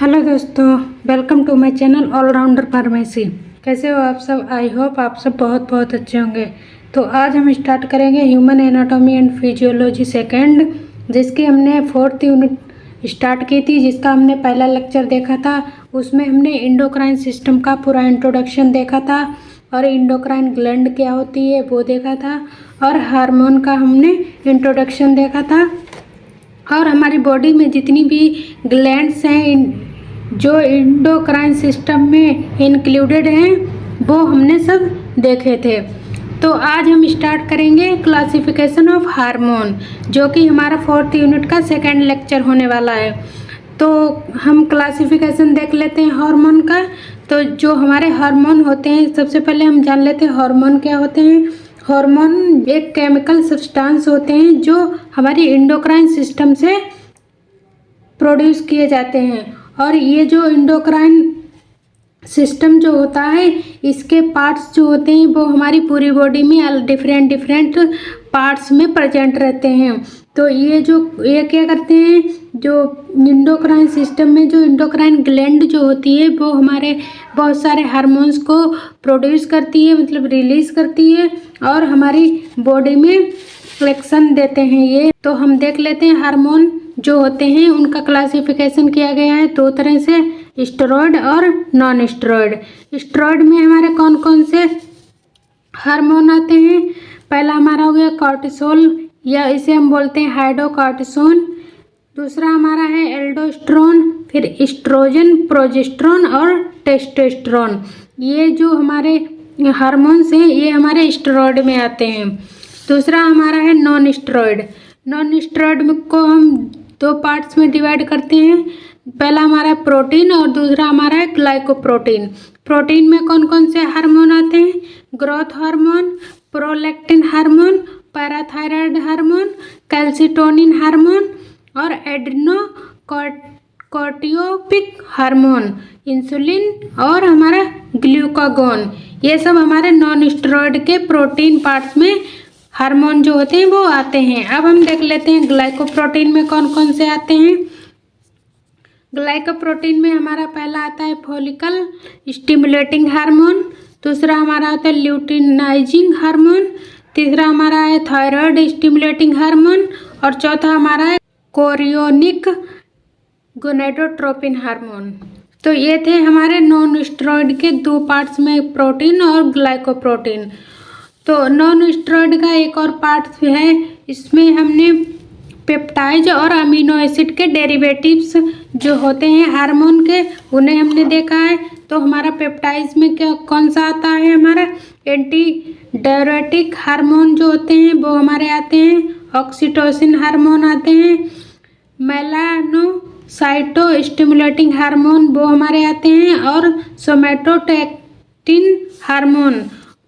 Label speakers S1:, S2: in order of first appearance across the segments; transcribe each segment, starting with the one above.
S1: Hello दोस्तों, welcome to my channel allrounder pharmacy. कैसे हो आप सब? आई होप आप सब बहुत बहुत अच्छे होंगे। तो आज हम स्टार्ट करेंगे human anatomy and physiology second, जिसकी हमने 4th यूनिट स्टार्ट की थी, जिसका हमने पहला लेक्चर देखा था। उसमें हमने इंडोक्राइन सिस्टम का पूरा इंट्रोडक्शन देखा था और इंडोक्राइन ग्लैंड क्या होती है वो देखा था, और हार्मोन का हमने इंट्रोडक्शन देखा था। और हमारी बॉडी में जितनी भी ग्लैंड्स हैं जो इंडोक्राइन सिस्टम में इंक्लूडेड हैं वो हमने सब देखे थे। तो आज हम स्टार्ट करेंगे क्लासिफिकेशन ऑफ हार्मोन, जो कि हमारा 4th यूनिट का सेकंड लेक्चर होने वाला है। तो हम क्लासिफिकेशन देख लेते हैं हार्मोन का। तो जो हमारे हार्मोन होते हैं, सबसे पहले हम जान लेते हैं हार्मोन क्या होते हैं। हार्मोन एक केमिकल सब्सटेंस होते हैं जो हमारी इंडोक्राइन सिस्टम से प्रोड्यूस किए जाते हैं। और ये जो इंडोक्राइन सिस्टम जो होता है, इसके पार्ट्स जो होते हैं वो हमारी पूरी बॉडी में डिफरेंट पार्ट्स में प्रेजेंट रहते हैं। तो ये क्या करते हैं, जो इंडोक्राइन सिस्टम में जो इंडोक्राइन ग्लैंड जो होती है वो हमारे बहुत सारे हार्मोन्स को प्रोड्यूस करती है, मतलब रिलीज करती है, और हमारी बॉडी में एक्शन देते हैं ये। तो हम देख लेते हैं हार्मोन जो होते हैं उनका क्लासिफिकेशन किया गया है दो तरह से, स्टेरॉयड और नॉन स्टेरॉयड। स्टेरॉयड में हमारे कौन कौन से हार्मोन आते हैं? पहला हमारा हो गया कॉर्टिसोल, या इसे हम बोलते हैं हाइड्रोकॉर्टिसोन। दूसरा हमारा है एल्डोस्टेरोन, फिर एस्ट्रोजन, प्रोजेस्टेरोन और टेस्टोस्टेरोन। ये जो हमारे हार्मोन्स हैं ये हमारे स्टेरॉयड में आते हैं। दूसरा हमारा है नॉन स्टेरॉयड। नॉन स्टेरॉयड को हम दो पार्ट्स में डिवाइड करते हैं। पहला हमारा है प्रोटीन और दूसरा हमारा है ग्लाइकोप्रोटीन। प्रोटीन में कौन कौन से हार्मोन आते हैं? Growth hormone, prolactin hormone, parathyroid hormone, calcitonin hormone और एड्रिनो कॉर्टियोपिक हार्मोन, इंसुलिन और हमारा ग्लूकागोन। ये सब हमारे नॉन स्टेरॉयड के प्रोटीन पार्ट्स में हार्मोन जो होते हैं वो आते हैं। अब हम देख लेते हैं ग्लाइकोप्रोटीन में कौन कौन से आते हैं। ग्लाइकोप्रोटीन में हमारा पहला आता है फॉलिकल स्टिमुलेटिंग हार्मोन, दूसरा हमारा आता है ल्यूटिनाइजिंग हार्मोन, तीसरा हमारा है थायराइड स्टिमुलेटिंग हार्मोन, और चौथा हमारा है कोरियोनिक गोनेडोट्रोपिन हार्मोन। तो ये थे हमारे नॉन स्टेरॉयड के दो पार्ट्स में, प्रोटीन और ग्लाइकोप्रोटीन। तो नॉन स्टेरॉयड का एक और पार्ट है, इसमें हमने पेप्टाइड और अमीनो एसिड के डेरिवेटिव्स जो होते हैं हार्मोन के, उन्हें हमने देखा है। तो हमारा पेप्टाइड्स में क्या कौन सा आता है? हमारा एंटी डायरेटिक हार्मोन जो होते हैं वो हमारे आते हैं, ऑक्सीटोसिन हार्मोन आते हैं, मेलानोसाइटो स्टिमुलेटिंग हार्मोन वो हमारे आते हैं, और somatostatin hormone,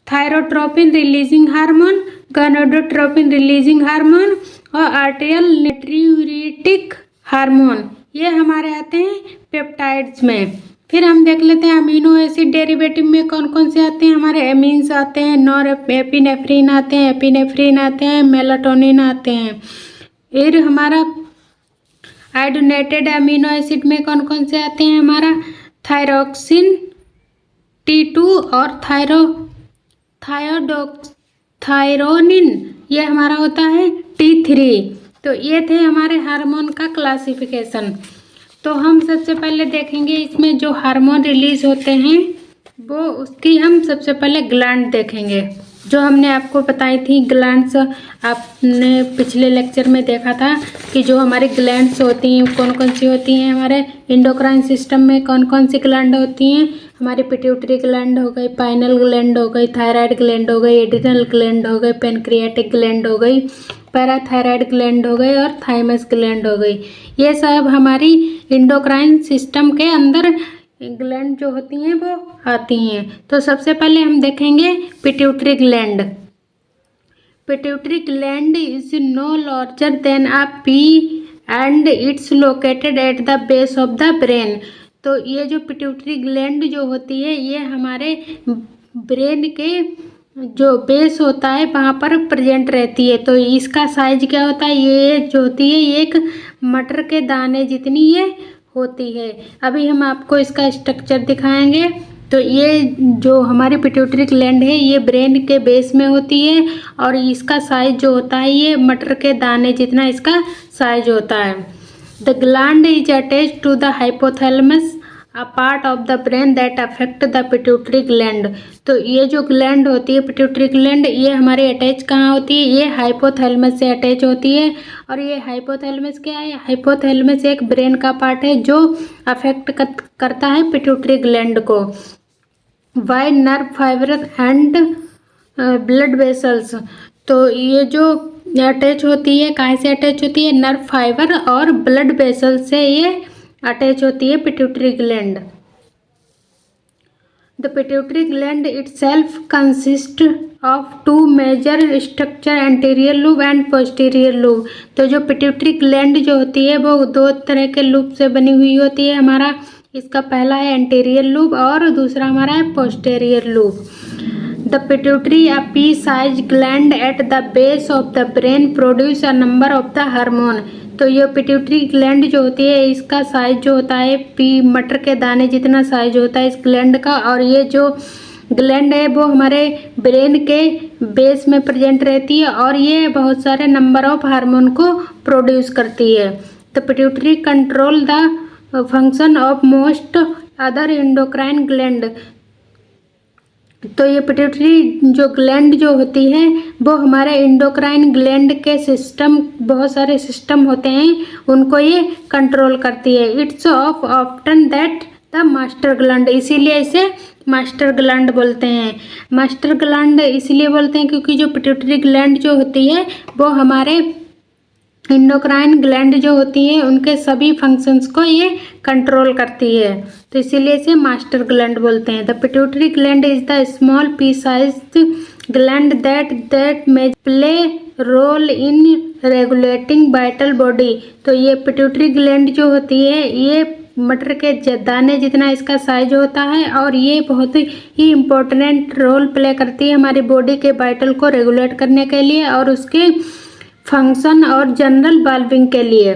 S1: thyrotropin releasing hormone, gonadotropin releasing hormone और आर्टेरियल नाट्रियूरेटिक हार्मोन, ये हमारे आते हैं पेप्टाइड्स में। फिर हम देख लेते हैं अमीनो एसिड डेरिवेटिव में कौन कौन से आते हैं। हमारे एमीन्स आते हैं, नॉरएपिनेफ्रिन आते हैं, एपिनेफ्रिन आते हैं, मेलाटोनिन आते हैं। फिर हमारा आयोडीनेटेड अमीनो एसिड में कौन कौन से आते हैं? हमारा थायरोक्सिन T2 और थायरोनिन, ये हमारा होता है T3। तो ये थे हमारे हार्मोन का क्लासिफिकेशन। तो हम सबसे पहले देखेंगे इसमें जो हार्मोन रिलीज होते हैं वो उसकी हम सबसे पहले ग्लैंड देखेंगे, जो हमने आपको बताई थी ग्लैंड्स। आपने पिछले लेक्चर में देखा था कि जो हमारी ग्लैंड्स होती हैं कौन कौन सी होती हैं। हमारे इंडोक्राइन सिस्टम में कौन कौन सी ग्लैंड होती हैं? हमारी पिट्यूटरी ग्लैंड हो गई, पाइनल ग्लैंड हो गई, थायराइड ग्लैंड हो गई, एड्रिनल ग्लैंड हो गई, पेनक्रियाटिक ग्लैंड हो गई, पैराथायराइड ग्लैंड हो गई और थाइमस ग्लैंड हो गई। ये सब हमारी इंडोक्राइन सिस्टम के अंदर ग्लैंड जो होती हैं वो आती हैं। तो सबसे पहले हम देखेंगे pituitary gland. Pituitary gland is no larger than a P and it's located at the base of the brain. तो ये जो पिट्यूटरी ग्लैंड जो होती है ये हमारे ब्रेन के जो बेस होता है वहाँ पर प्रेजेंट रहती है। तो इसका साइज क्या होता है? ये जो होती है ये एक मटर के दाने जितनी ये होती है। अभी हम आपको इसका स्ट्रक्चर दिखाएंगे। तो ये जो हमारी पिट्यूटरी ग्लैंड है ये ब्रेन के बेस में होती है और इसका साइज जो होता है ये मटर के दाने जितना इसका साइज होता है। The gland is attached to the hypothalamus, a part of the brain that affect the pituitary gland. तो ये जो ग्लैंड होती है पिट्यूटरी ग्लैंड ये हमारे अटैच कहाँ होती है, ये हाइपोथैलेमस से अटैच होती है। और ये हाइपोथैलेमस क्या है, हाइपोथैलेमस एक ब्रेन का पार्ट है जो अफेक्ट करता है पिट्यूटरी ग्लैंड को। Via nerve fibre and blood vessels, तो ये जो अटैच होती है काहे से अटैच होती है, नर्व फाइबर और ब्लड वेसल से ये अटैच होती है pituitary gland. The pituitary gland itself consist of two major structure, anterior lobe and posterior lobe. तो जो पिट्यूटरी ग्लैंड जो होती है वो दो तरह के लूब से बनी हुई होती है हमारा। इसका पहला है एंटीरियर लूब और दूसरा हमारा है posterior lube. The pituitary, a P size gland at the base of the brain, produce a number of the hormone. तो ये पिट्यूटरी ग्लैंड जो होती है इसका साइज जो होता है पी मटर के दाने जितना साइज होता है इस ग्लैंड का। और ये जो ग्लैंड है वो हमारे ब्रेन के बेस में प्रेजेंट रहती है और ये बहुत सारे नंबर ऑफ हार्मोन को प्रोड्यूस करती है। The pituitary control the function of most other endocrine gland. तो ये पिट्यूटरी जो ग्लैंड जो होती है वो हमारे एंडोक्राइन ग्लैंड के सिस्टम, बहुत सारे सिस्टम होते हैं उनको ये कंट्रोल करती है। It's of often that the master gland, इसीलिए इसे मास्टर ग्लैंड बोलते हैं। मास्टर ग्लैंड इसलिए बोलते हैं क्योंकि जो पिट्यूटरी ग्लैंड जो होती है वो हमारे एंडोक्राइन ग्लैंड जो होती है उनके सभी फंक्शंस को ये कंट्रोल करती है, तो इसीलिए इसे मास्टर ग्लैंड बोलते हैं। The pituitary gland is the small pea sized gland that may play role in regulating vital body. तो ये पिट्यूटरी ग्लैंड जो होती है ये मटर के दाने जितना इसका साइज होता है और ये बहुत ही इम्पोर्टेंट रोल प्ले करती है हमारी बॉडी के वाइटल को रेगुलेट करने के लिए और उसके फंक्शन और जनरल वेलबींग के लिए।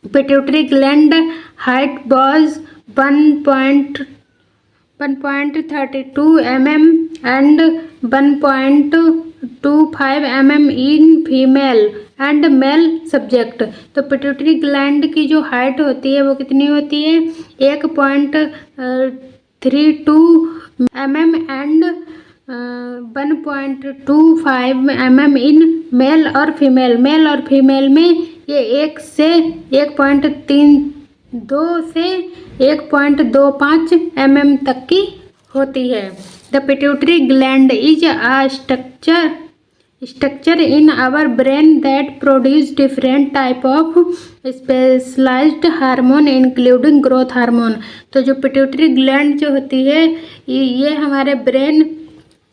S1: Pituitary gland height was 1.32 mm and 1.25 mm in female and male subject. तो पिट्यूटरी ग्लैंड की जो हाइट होती है वो कितनी होती है, 1.32 mm and 1.25 mm in male और फीमेल। मेल और फीमेल में ये 1 से 1.32 से 1.25 mm तक की होती है। The pituitary gland is a structure in our brain that produce different type of specialised hormone including growth hormone. तो जो पिट्यूटरी ग्लैंड जो होती है ये हमारे ब्रेन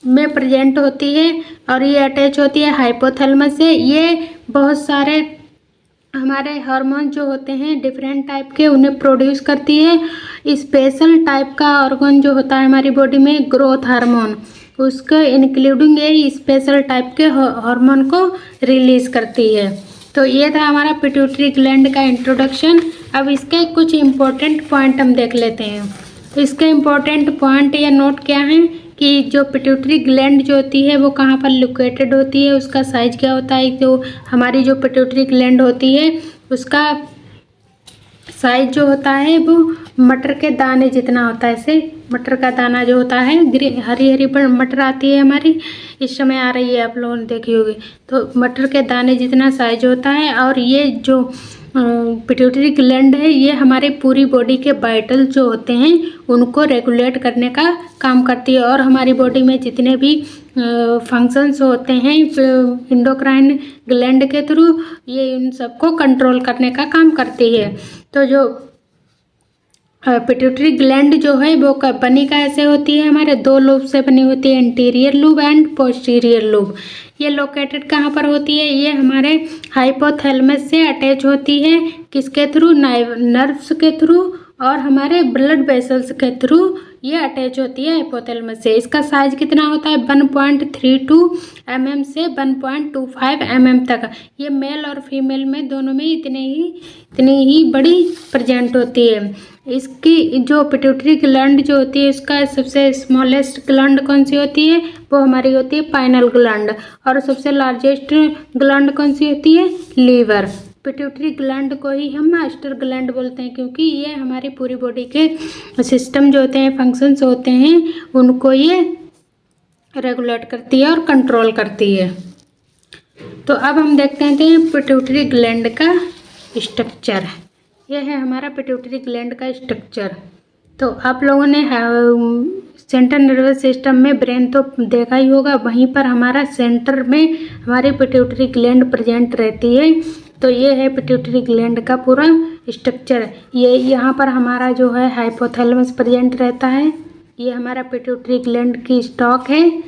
S1: में प्रेजेंट होती है और ये अटैच होती है हाइपोथैलेमस से। ये बहुत सारे हमारे हार्मोन जो होते हैं डिफरेंट टाइप के उन्हें प्रोड्यूस करती है। स्पेशल टाइप का ऑर्गन जो होता है हमारी बॉडी में ग्रोथ हार्मोन, उसको इंक्लूडिंग ये स्पेशल टाइप के हार्मोन को रिलीज करती है। तो ये था हमारा पिट्यूटरी ग्लैंड का इंट्रोडक्शन। अब इसके कुछ इम्पोर्टेंट पॉइंट हम देख लेते हैं। तो इसके इम्पोर्टेंट पॉइंट या नोट क्या हैं कि जो पिट्यूटरी ग्लैंड जो होती है वो कहाँ पर लोकेटेड होती है, उसका साइज क्या होता है। जो हमारी जो पिट्यूटरी ग्लैंड होती है उसका साइज जो होता है वो मटर के दाने जितना होता है। ऐसे मटर का दाना जो होता है हरी हरी मटर आती है हमारी, इस समय आ रही है आप लोगों ने देखी होगी। तो मटर के दाने जितना साइज होता है और ये जो पिट्यूटरी ग्लैंड है ये हमारे पूरी बॉडी के वाइटल जो होते हैं उनको रेगुलेट करने का काम करती है और हमारी बॉडी में जितने भी फंक्शंस होते हैं एंडोक्राइन ग्लैंड के थ्रू ये इन सबको कंट्रोल करने का काम करती है। तो जो पिट्यूटरी ग्लैंड जो है वो बनी कैसे होती है, हमारे दो लूब से बनी होती है, anterior lobe and posterior lube. ये लोकेटेड कहाँ पर होती है, ये हमारे हाइपोथैलेमस से अटैच होती है, किसके थ्रू, नर्व्स के थ्रू और हमारे ब्लड वेसल्स के थ्रू ये अटैच होती है हाइपोथैलेमस से। इसका साइज कितना होता है 1.32 mm से 1.25 mm तक। ये मेल और फीमेल में दोनों में इतनी ही बड़ी प्रेजेंट होती है। इसकी जो पिट्यूटरी ग्लैंड जो होती है उसका सबसे स्मॉलेस्ट ग्लैंड कौन सी होती है, वो हमारी होती है पाइनल ग्लैंड। और सबसे लार्जेस्ट ग्लैंड कौन सी होती है, लीवर। पिट्यूटरी ग्लैंड को ही हम मास्टर ग्लैंड बोलते हैं, क्योंकि ये हमारी पूरी बॉडी के सिस्टम जो होते हैं, फंक्शंस होते हैं, उनको ये रेगुलेट करती है और कंट्रोल करती है। तो अब हम देखते हैं पिट्यूटरी ग्लैंड का स्ट्रक्चर। यह है हमारा पिट्यूटरी ग्लैंड का स्ट्रक्चर। तो आप लोगों ने सेंट्रल नर्वस सिस्टम में ब्रेन तो देखा ही होगा, वहीं पर हमारा सेंटर में हमारी पिट्यूटरी ग्लैंड प्रेजेंट रहती है। तो ये है पिट्यूटरी ग्लैंड का पूरा स्ट्रक्चर। ये यहाँ पर हमारा जो है हाइपोथैलेमस प्रेजेंट रहता है। ये हमारा पिट्यूटरी ग्लैंड की स्टॉक है।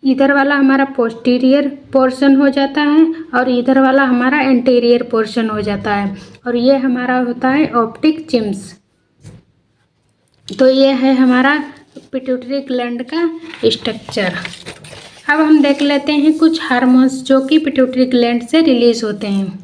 S1: इधर वाला हमारा पोस्टीरियर पोर्शन हो जाता है और इधर वाला हमारा एंटीरियर पोर्शन हो जाता है। और ये हमारा होता है ऑप्टिक चिम्स। तो ये है हमारा पिट्यूटरी ग्लैंड का स्ट्रक्चर। अब हम देख लेते हैं कुछ हार्मोन्स जो कि पिट्यूटरी ग्लैंड से रिलीज होते हैं।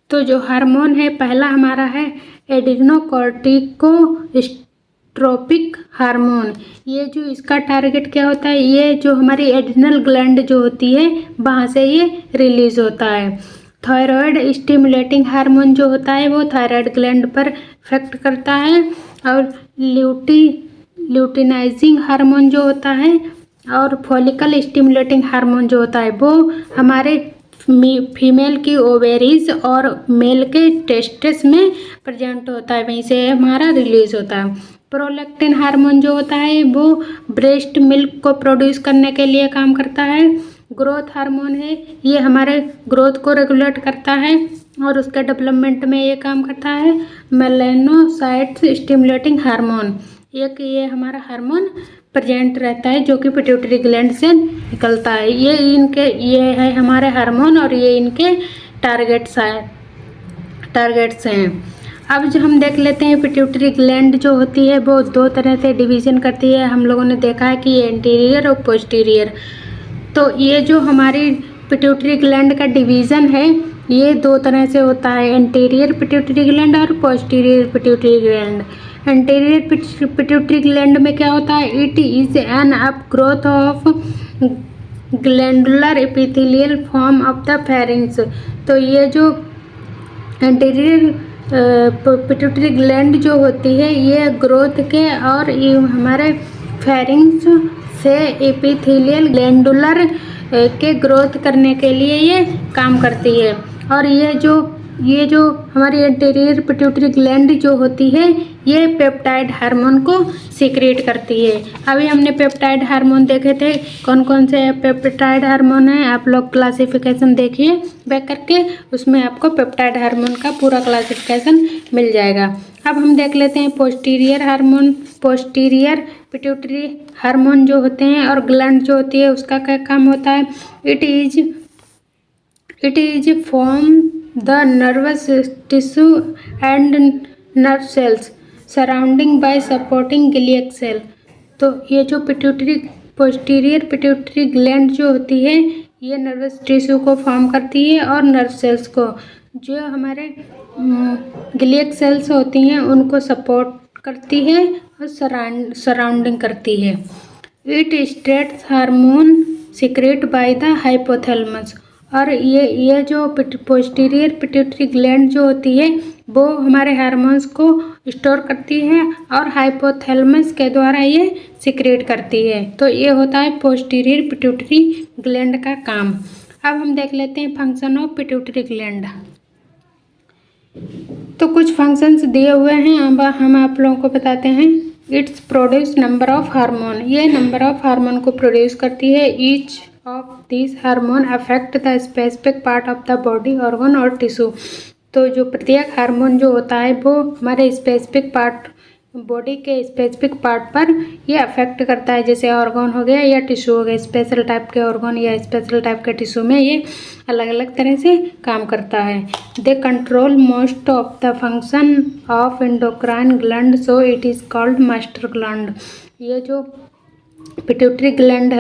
S1: तो जो हार्मोन है पहला हमारा है एड्रिनोकोर्टिकोस्ट्रोपिक हार्मोन। ये जो इसका टारगेट क्या होता है, ये जो हमारी एड्रिनल ग्लैंड जो होती है वहाँ से ये रिलीज होता है। थायराइड स्टिमुलेटिंग हार्मोन जो होता है वो थायराइड ग्लैंड पर इफेक्ट करता है। और ल्यूटिनाइजिंग हार्मोन जो होता है और फॉलिकल स्टिमुलेटिंग हार्मोन जो होता है वो हमारे फीमेल की ओवेरीज और मेल के टेस्टिस में प्रेजेंट होता है, वहीं से हमारा रिलीज होता है। प्रोलैक्टिन हार्मोन जो होता है वो ब्रेस्ट मिल्क को प्रोड्यूस करने के लिए काम करता है। ग्रोथ हार्मोन है, ये हमारे ग्रोथ को रेगुलेट करता है और उसके डेवलपमेंट में ये काम करता है। मेलानोसाइट्स स्टिमुलेटिंग हार्मोन, एक ये हमारा हार्मोन प्रेजेंट रहता है जो कि पिट्यूटरी ग्लैंड से निकलता है। ये है हमारे हार्मोन और ये इनके टारगेट्स हैं। अब जो हम देख लेते हैं पिट्यूटरी ग्लैंड जो होती है वो दो तरह से डिवीज़न करती है। हम लोगों ने देखा है कि ये एंटीरियर और पोस्टीरियर। तो ये जो हमारी पिट्यूटरी ग्लैंड का डिवीज़न है ये दो तरह से होता है, एंटीरियर पिट्यूटरी ग्लैंड और posterior pituitary gland. Anterior pituitary gland में क्या होता है, it is an up growth of glandular epithelial form of the pharynx. तो ये जो एंटीरियर पिट्यूटरी ग्लैंड जो होती है ये ग्रोथ के और ये हमारे फेरिंग्स से एपिथेलियल ग्लैंडुलर के ग्रोथ करने के लिए ये काम करती है। और ये जो हमारी एंटीरियर पिट्यूटरी ग्लैंड जो होती है ये पेप्टाइड हार्मोन को सीक्रेट करती है। अभी हमने पेप्टाइड हार्मोन देखे थे, कौन कौन से पेप्टाइड हार्मोन हैं, आप लोग क्लासिफिकेशन देखिए बैक करके, उसमें आपको पेप्टाइड हार्मोन का पूरा क्लासिफिकेशन मिल जाएगा। अब हम देख लेते हैं posterior hormone. Posterior pituitary hormone जो होते हैं और ग्लैंड जो होती है उसका क्या काम होता है, it is form the nervous tissue and nerve cells surrounding by supporting glial cell. तो ये जो पोस्टीरियर पिट्यूटरी ग्लैंड जो होती है ये नर्वस टिश्यू को फॉर्म करती है और नर्व सेल्स को, जो हमारे ग्लियल सेल्स होती हैं उनको सपोर्ट करती है और सराउंडिंग करती है। It states hormone secrete by the hypothalamus. और ये जो पोस्टीरियर पिट्यूटरी ग्लैंड जो होती है वो हमारे हार्मोन्स को स्टोर करती है और हाइपोथैलेमस के द्वारा ये सीक्रेट करती है। तो ये होता है पोस्टीरियर पिट्यूटरी ग्लैंड का काम। अब हम देख लेते हैं फंक्शन ऑफ पिट्यूटरी ग्लैंड। तो कुछ फंक्शंस दिए हुए हैं, अब हम आप लोगों को बताते हैं। It's produce number of hormone, ये नंबर ऑफ हार्मोन को प्रोड्यूस करती है। Each of this hormone affect the specific part of the body organ और टिश्यू। तो जो प्रत्येक हार्मोन जो होता है वो हमारे स्पेसिफिक पार्ट बॉडी के स्पेसिफिक पार्ट पर ये अफेक्ट करता है, जैसे ऑर्गन हो गया या टिश्यू हो गया। स्पेशल टाइप के ऑर्गन या स्पेशल टाइप के टिश्यू में ये अलग अलग तरह से काम करता है। They control most of the function of endocrine gland, so it is called master gland. ये जो पिट्यूटरी ग्लैंड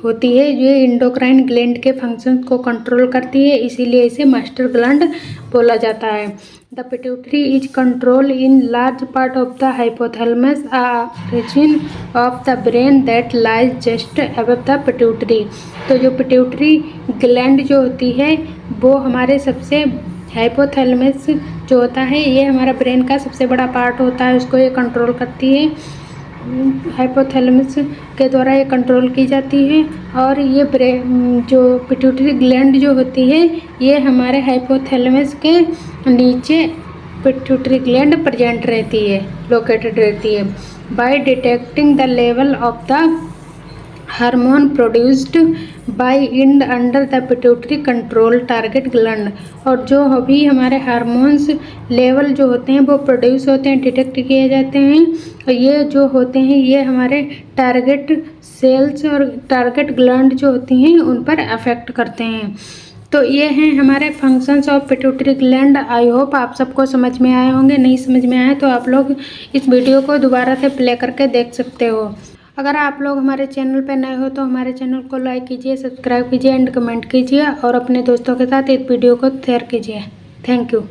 S1: होती है ये एंडोक्राइन ग्लैंड के फंक्शन को कंट्रोल करती है, इसीलिए इसे मास्टर ग्लैंड बोला जाता है। The pituitary is control in large part of the hypothalamus, a reason of the brain that lies just above the pituitary. तो जो पिट्यूटरी ग्लैंड जो होती है वो हमारे सबसे हाइपोथैलेमस जो होता है ये हमारा ब्रेन का सबसे बड़ा पार्ट होता है, उसको ये कंट्रोल करती है। हाइपोथैलेमस के द्वारा ये कंट्रोल की जाती है। और ये जो पिट्यूटरी ग्लैंड जो होती है ये हमारे हाइपोथैलेमस के नीचे पिट्यूटरी ग्लैंड प्रेजेंट रहती है, लोकेटेड रहती है। By detecting the level of the hormone produced by and under the pituitary control target gland. और जो अभी हमारे हार्मोन्स लेवल जो होते हैं वो प्रोड्यूस होते हैं, डिटेक्ट किए जाते हैं, और ये जो होते हैं ये हमारे टारगेट सेल्स और टारगेट ग्लैंड जो होती हैं उन पर अफेक्ट करते हैं। तो ये हैं हमारे functions of pituitary gland. I hope आप सबको समझ में आए होंगे। नहीं समझ में आए तो आप लोग इस वीडियो को दोबारा से प्ले करके देख सकते हो। अगर आप लोग हमारे चैनल पर नए हो तो हमारे चैनल को लाइक कीजिए, सब्सक्राइब कीजिए एंड कमेंट कीजिए और अपने दोस्तों के साथ इस वीडियो को शेयर कीजिए। Thank you.